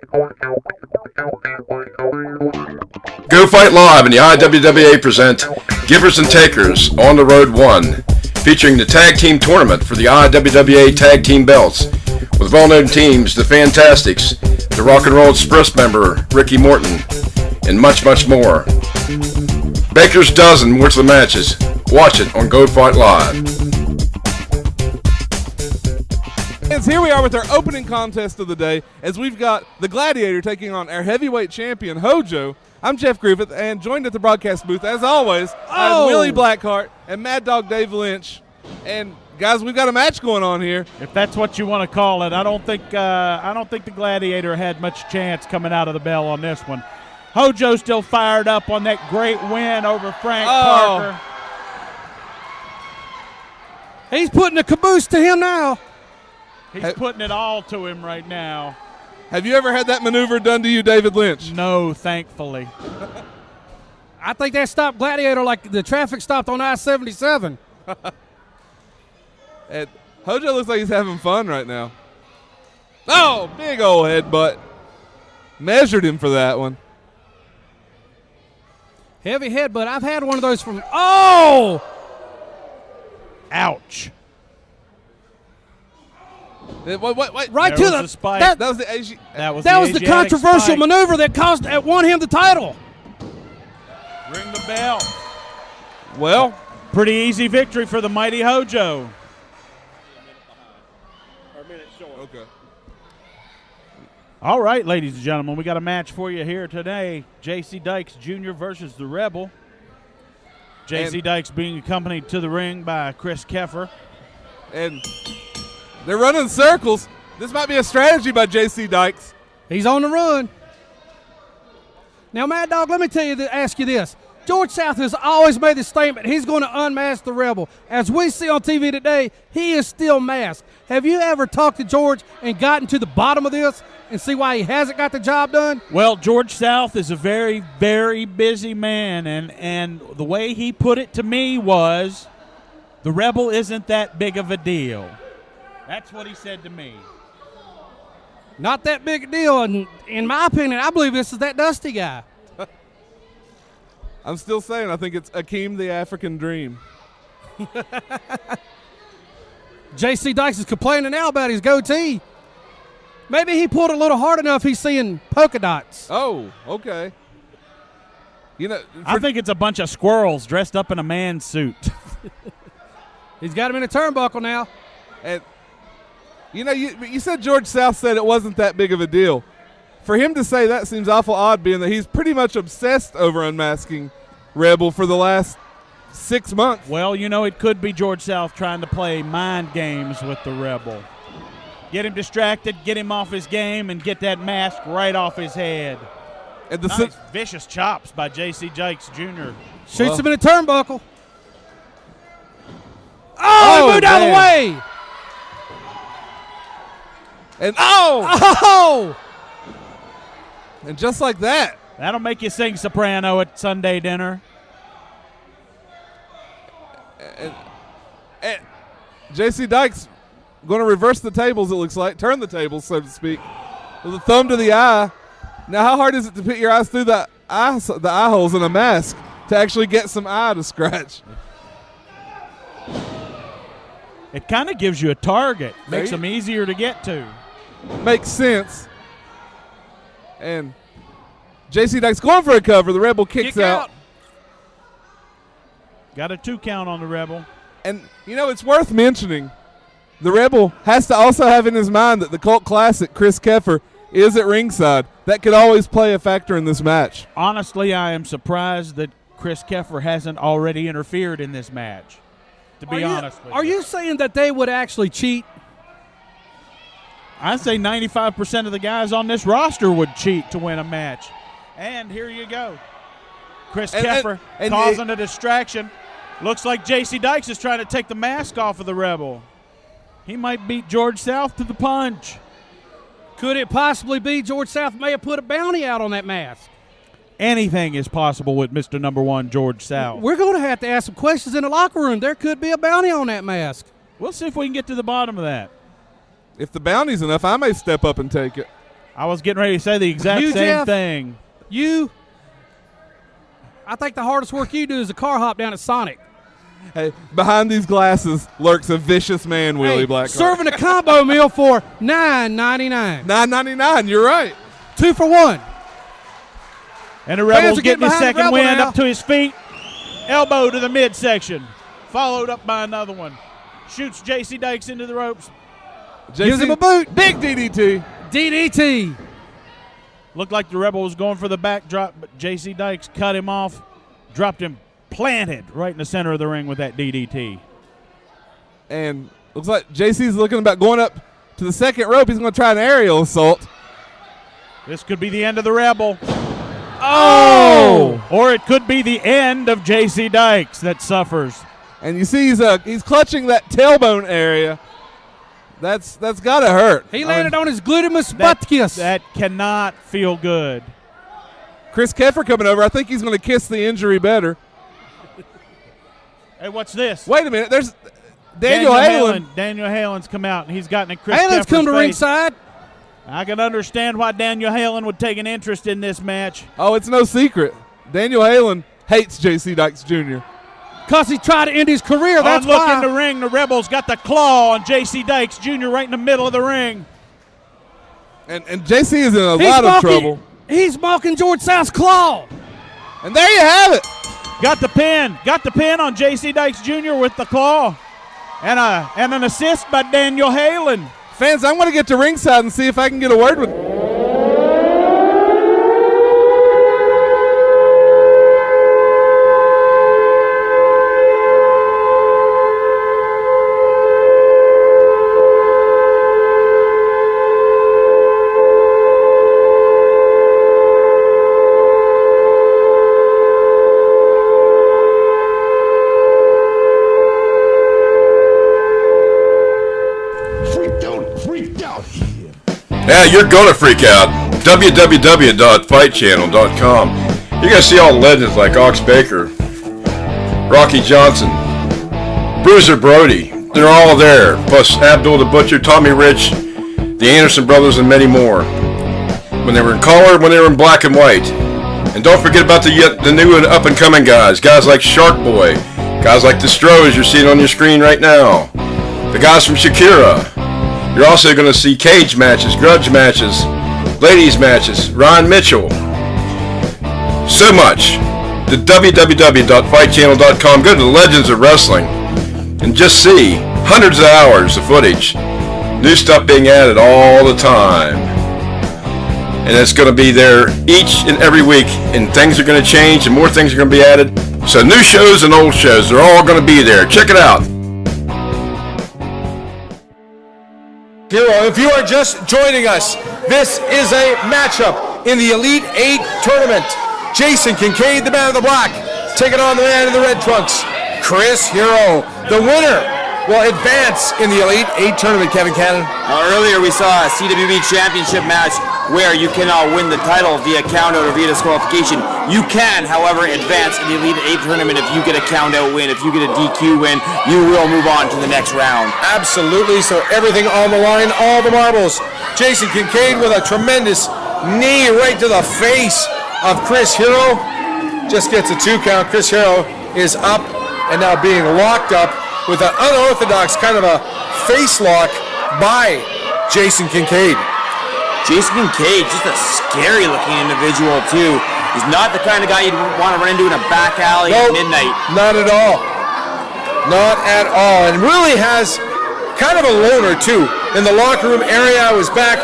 Go Fight Live and the IWWA present Givers and Takers on the Road 1, featuring the tag team tournament for the IWWA tag team belts, with well-known teams, the Fantastics, the Rock and Roll Express member Ricky Morton, and much, much more. Baker's Dozen worth of matches. Watch it on Go Fight Live. Here we are with our opening contest of the day, as we've got the Gladiator taking on our heavyweight champion, Hojo. I'm Jeff Griffith, and joined at the broadcast booth, as always, are Willie Blackheart and Mad Dog Dave Lynch. And guys, we've got a match going on here. If that's what you want to call it, I don't think the Gladiator had much chance coming out of the bell on this one. Hojo still fired up on that great win over Frank Parker. He's putting a caboose to him now. He's putting it all to him right now. Have you ever had that maneuver done to you, David Lynch? No, thankfully. I think that stopped Gladiator like the traffic stopped on I-77. And Hojo looks like he's having fun right now. Oh, big old headbutt. Measured him for that one. Heavy headbutt. I've had one of those from, oh! Ouch. Wait. Right there to the spike. That was the Asian. That was the controversial maneuver that won him the title. Ring the bell. Well, pretty easy victory for the mighty Hojo. okay. All right, ladies and gentlemen, we got a match for you here today. J.C. Dykes Jr. versus the Rebel. J.C. Dykes being accompanied to the ring by Chris Keffer. And they're running circles. This might be a strategy by J.C. Dykes. He's on the run. Now, Mad Dog, let me ask you this. George South has always made the statement he's going to unmask the Rebel. As we see on TV today, he is still masked. Have you ever talked to George and gotten to the bottom of this and see why he hasn't got the job done? Well, George South is a very, very busy man, and the way he put it to me was the Rebel isn't that big of a deal. That's what he said to me. Not that big a deal, and in my opinion, I believe this is that Dusty guy. I'm still saying I think it's Akeem the African Dream. J.C. Dykes is complaining now about his goatee. Maybe he pulled a little hard enough, he's seeing polka dots. Oh, okay. You know, I think it's a bunch of squirrels dressed up in a man's suit. He's got him in a turnbuckle now. And you know, you said George South said it wasn't that big of a deal. For him to say that seems awful odd, being that he's pretty much obsessed over unmasking Rebel for the last 6 months. Well, you know, it could be George South trying to play mind games with the Rebel. Get him distracted, get him off his game, and get that mask right off his head. And nice vicious chops by J.C. Dykes Jr. Shoots him in a turnbuckle. Oh, he moved out of the way. And and just like that. That'll make you sing soprano at Sunday dinner. And J.C. Dykes going to reverse the tables, it looks like. Turn the tables, so to speak. With a thumb to the eye. Now, how hard is it to put your eyes through the eye holes in a mask to actually get some eye to scratch? It kind of gives you a target. Makes them easier to get to. Makes sense. And J.C. Dykes going for a cover. The Rebel kicks out. Got a 2 count on the Rebel. And, you know, it's worth mentioning, the Rebel has to also have in his mind that the cult classic, Chris Keffer, is at ringside. That could always play a factor in this match. Honestly, I am surprised that Chris Keffer hasn't already interfered in this match, to be honest with you. Are you saying that they would actually cheat? I say 95% of the guys on this roster would cheat to win a match. And here you go. Chris Keffer causing a distraction. Looks like J.C. Dykes is trying to take the mask off of the Rebel. He might beat George South to the punch. Could it possibly be George South may have put a bounty out on that mask? Anything is possible with Mr. Number One, George South. We're going to have to ask some questions in the locker room. There could be a bounty on that mask. We'll see if we can get to the bottom of that. If the bounty's enough, I may step up and take it. I was getting ready to say the exact same Jeff, thing. I think the hardest work you do is a car hop down at Sonic. Hey, behind these glasses lurks a vicious man, Willie Blackheart. Serving a combo meal for $9.99. $9.99, you're right. 2 for 1. And the Rebels getting his behind the second Rebel wind now. up to his feet. Elbow to the midsection. Followed up by another one. Shoots J.C. Dykes into the ropes. Gives him a boot. Big DDT. DDT. Looked like the Rebel was going for the backdrop, but J.C. Dykes cut him off. Dropped him planted right in the center of the ring with that DDT. And looks like JC's looking about going up to the second rope. He's going to try an aerial assault. This could be the end of the Rebel. Oh! Or it could be the end of J.C. Dykes that suffers. And you see he's clutching that tailbone area. That's got to hurt. He landed on his gluteus maximus. That cannot feel good. Chris Keffer coming over. I think he's going to kiss the injury better. Hey, what's this? Wait a minute. There's Daniel Halen. Daniel Halen's come out, and he's gotten in Chris Halen's Keffer's come to face. ringside. I can understand why Daniel Halen would take an interest in this match. Oh, it's no secret. Daniel Halen hates J.C. Dykes Jr. Because he tried to end his career. That's look why. in the ring. The Rebels got the claw on J.C. Dykes Jr. right in the middle of the ring. And J.C. is in a lot of trouble. He's mocking George South's claw. And there you have it. Got the pin on J.C. Dykes Jr. with the claw. And an assist by Daniel Halen. Fans, I'm going to get to ringside and see if I can get a word with. Yeah, you're gonna freak out. www.fightchannel.com. You're gonna see all legends like Ox Baker, Rocky Johnson, Bruiser Brody. They're all there. Plus Abdul the Butcher, Tommy Rich, the Anderson brothers, and many more. When they were in color, when they were in black and white. And don't forget about the new and up and coming guys. Guys like Shark Boy, guys like Destro, you're seeing on your screen right now. The guys from Shakira. You're also going to see cage matches, grudge matches, ladies matches, Ryan Mitchell. So much. The www.fightchannel.com. Go to the Legends of Wrestling and just see hundreds of hours of footage. New stuff being added all the time. And it's going to be there each and every week. And things are going to change and more things are going to be added. So new shows and old shows, they're all going to be there. Check it out. If you are just joining us, this is a matchup in the Elite 8 tournament. Jason Kincaid, the man in the black, taking on the man in the red trunks, Chris Hero. The winner will advance in the Elite 8 tournament, Kevin Cannon. Earlier we saw a CWB championship match where you cannot win the title via countout or via disqualification. You can, however, advance in the Elite 8 tournament if you get a countout win. If you get a DQ win, you will move on to the next round. Absolutely, so everything on the line, all the marbles. Jason Kincaid with a tremendous knee right to the face of Chris Hero. Just gets a 2 count. Chris Hero is up and now being locked up with an unorthodox kind of a face lock by Jason Kincaid. Jason Kincaid, just a scary looking individual too. He's not the kind of guy you'd want to run into in a back alley at midnight. Not at all. Not at all. And really has kind of a loner too. In the locker room area, I was back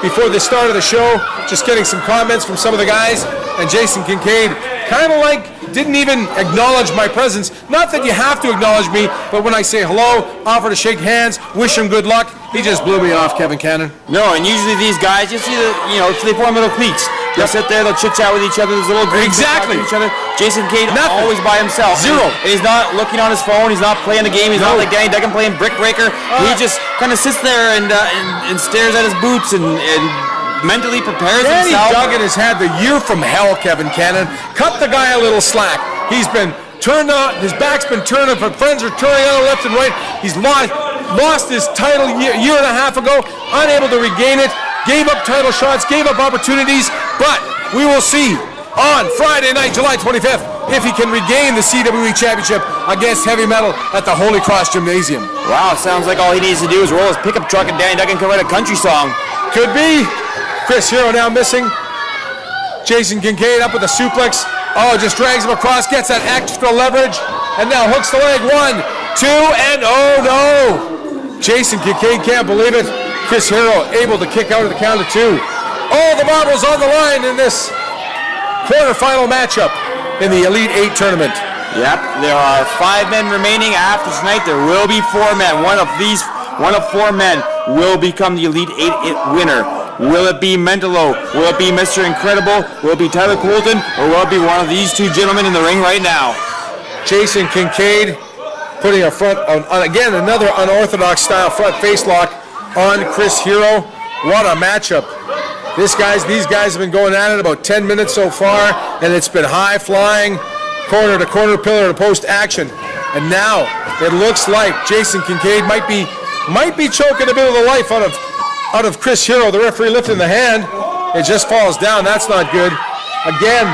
before the start of the show, just getting some comments from some of the guys, and Jason Kincaid kind of like didn't even acknowledge my presence. Not that you have to acknowledge me, but when I say hello, offer to shake hands, wish him good luck, he just blew me off, Kevin Cannon. No, and usually these guys, you see they form little cliques. They'll sit there, they'll chit chat with each other. There's little groups exactly. Each other. Jason Kincaid Nothing. always by himself. Zero. And he's not looking on his phone. He's not playing the game. He's not like Danny Duggan playing Brick Breaker. He just kind of sits there and stares at his boots and mentally prepares Danny himself. Duggan has had the year from hell, Kevin Cannon. Cut the guy a little slack. He's been turned on. His back's been turned up. Friends are turning on left and right. He's lost his title year and a half ago, unable to regain it. gave up title shots, gave up opportunities, but we will see on Friday night, July 25th, if he can regain the CWE Championship against Heavy Metal at the Holy Cross Gymnasium. Wow, sounds like all he needs to do is roll his pickup truck and Danny Duggan can write a country song. Could be. Chris Hero now missing. Jason Kincaid up with a suplex. Oh, just drags him across, gets that extra leverage, and now hooks the leg. 1, 2, and oh no! Jason Kincaid can't believe it. Chris Hero able to kick out of the count of 2. All the marbles on the line in this quarterfinal matchup in the Elite 8 tournament. Yep, there are 5 men remaining. After tonight, there will be 4 men. One of 4 men will become the Elite 8 winner. Will it be Mentolo? Will it be Mr. Incredible? Will it be Tyler Colton? Or will it be one of these 2 gentlemen in the ring right now? Jason Kincaid putting a front on again, another unorthodox style front face lock on Chris Hero. What a matchup. These guys have been going at it about 10 minutes so far, and it's been high flying, corner to corner, pillar to post action. And now it looks like Jason Kincaid might be choking a bit of the life out of Chris Hero. The referee lifting the hand. It just falls down. That's not good. Again,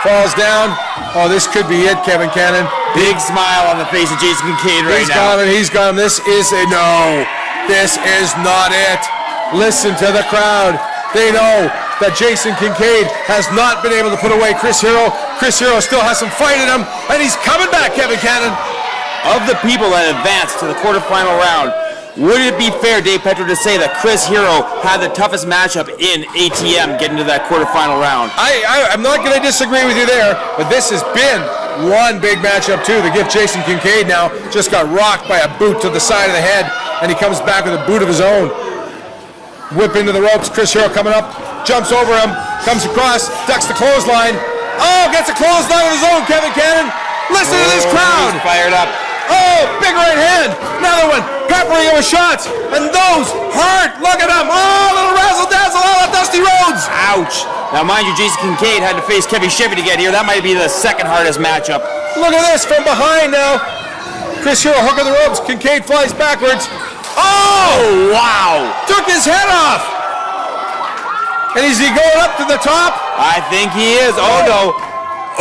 falls down. Oh, this could be it, Kevin Cannon. Big smile on the face of Jason Kincaid right now. He's got him. This is no. This is not it. Listen to the crowd. They know that Jason Kincaid has not been able to put away Chris Hero. Chris Hero still has some fight in him, and he's coming back, Kevin Cannon. Of the people that advanced to the quarterfinal round, would it be fair, Dave Petro, to say that Chris Hero had the toughest matchup in ATM getting to that quarterfinal round? I'm not going to disagree with you there, but this has been one big matchup, too. The gift Jason Kincaid now just got rocked by a boot to the side of the head, and he comes back with a boot of his own. Whip into the ropes, Chris Hero coming up, jumps over him, comes across, ducks the clothesline. Oh, gets a clothesline of his own, Kevin Cannon. Listen to this crowd. He's fired up. Oh, big right hand. Another one, peppering him with shots. And those hurt. Look at him. Oh, little razzle-dazzle all on Dusty Rhodes. Ouch. Now, mind you, Jason Kincaid had to face Kevin Shivy to get here. That might be the second hardest matchup. Look at this from behind now. Chris Hero hook of the ropes. Kincaid flies backwards. Oh, wow. Took his head off. And is he going up to the top? I think he is. Oh, no.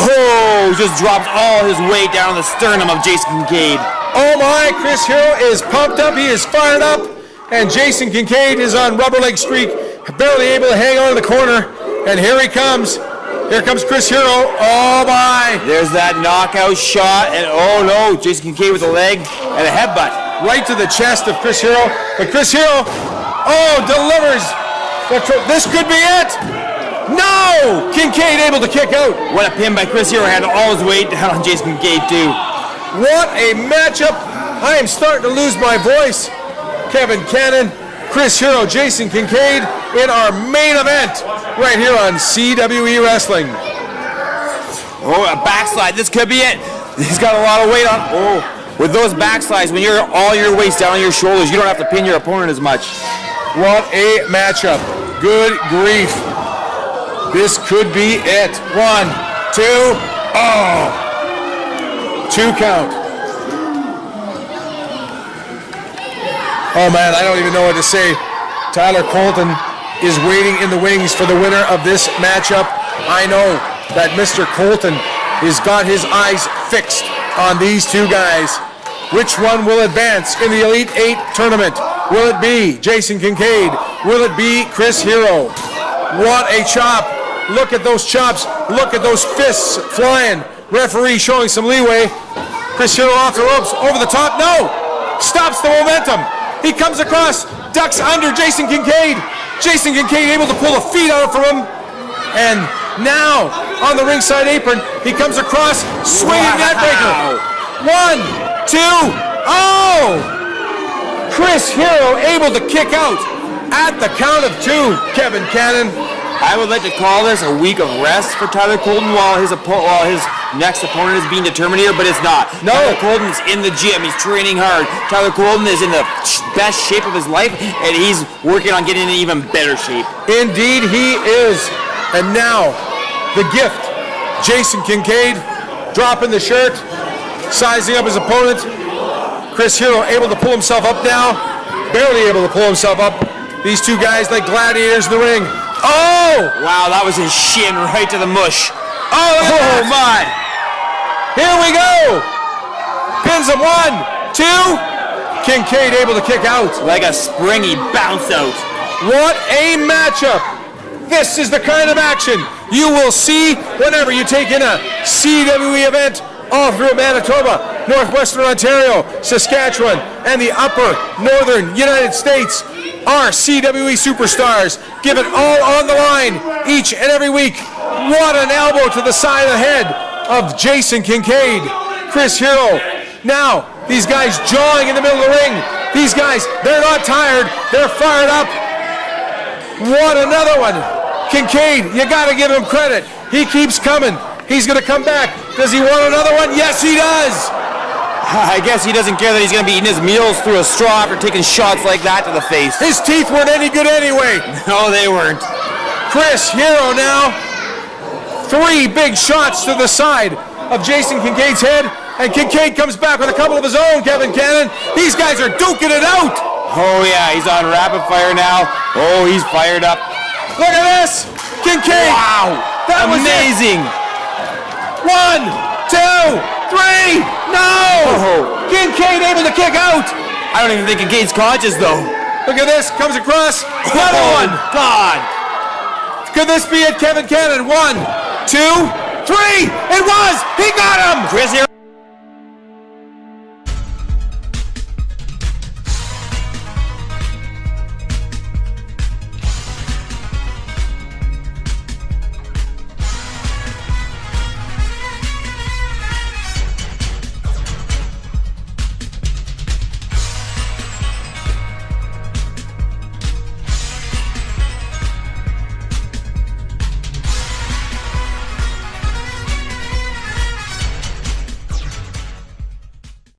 Oh, just drops all his weight down on the sternum of Jason Kincaid. Oh, my. Chris Hero is pumped up. He is fired up. And Jason Kincaid is on rubber leg streak, barely able to hang on to the corner. And here he comes. Here comes Chris Hero. Oh, my. There's that knockout shot. And, oh, no. Jason Kincaid with a leg and a headbutt. Right to the chest of Chris Hero. But Chris Hero, delivers. This could be it. No! Kincaid able to kick out. What a pin by Chris Hero. Had all his weight down on Jason Kincaid, too. What a matchup. I am starting to lose my voice. Kevin Cannon, Chris Hero, Jason Kincaid in our main event right here on CWE Wrestling. Oh, a backslide. This could be it. He's got a lot of weight on. Oh. With those backslides, when you're all your weight's down on your shoulders, you don't have to pin your opponent as much. What a matchup. Good grief. This could be it. 1, 2, oh. 2 count. Oh, man, I don't even know what to say. Tyler Colton is waiting in the wings for the winner of this matchup. I know that Mr. Colton has got his eyes fixed on these 2 guys. Which one will advance in the Elite 8 tournament? Will it be Jason Kincaid? Will it be Chris Hero? What a chop. Look at those chops. Look at those fists flying. Referee showing some leeway. Chris Hero off the ropes, over the top. No! Stops the momentum. He comes across, ducks under Jason Kincaid. Jason Kincaid able to pull the feet out from him. And now, on the ringside apron, he comes across, swinging neckbreaker. 1, 2, oh! Chris Hero able to kick out at the count of 2, Kevin Cannon. I would like to call this a week of rest for Tyler Colton while his next opponent is being determined here, but it's not. No. Tyler Colton's in the gym. He's training hard. Tyler Colton is in the best shape of his life, and he's working on getting in even better shape. Indeed, he is. And now, the gift. Jason Kincaid dropping the shirt, sizing up his opponent. Chris Hero able to pull himself up now. Barely able to pull himself up. These two guys like gladiators in the ring. Oh! Wow, that was his shin right to the mush. Oh my! Here we go! Pins him 1, 2. Kincaid able to kick out. Like a springy bounce out. What a matchup! This is the kind of action you will see whenever you take in a CWE event all through Manitoba, Northwestern Ontario, Saskatchewan, and the upper northern United States. Our CWE superstars give it all on the line each and every week. What an elbow to the side of the head of Jason Kincaid. Chris Hero. Now, these guys jawing in the middle of the ring. These guys, they're not tired. They're fired up. What another one. Kincaid, you got to give him credit. He keeps coming. He's going to come back. Does he want another one? Yes, he does. I guess he doesn't care that he's going to be eating his meals through a straw after taking shots like that to the face. His teeth weren't any good anyway. No, they weren't. Chris Hero now. 3 big shots to the side of Jason Kincaid's head. And Kincaid comes back with a couple of his own, Kevin Cannon. These guys are duking it out. Oh, yeah, he's on rapid fire now. Oh, he's fired up. Look at this. Kincaid. Wow. That was amazing. 1, 2, 3. No. Oh. Kincaid able to kick out. I don't even think Kincaid's conscious, though. Look at this. Comes across. Another one. God. Could this be it, Kevin Cannon? 1, 2, 3. It was. He got him. Chris here.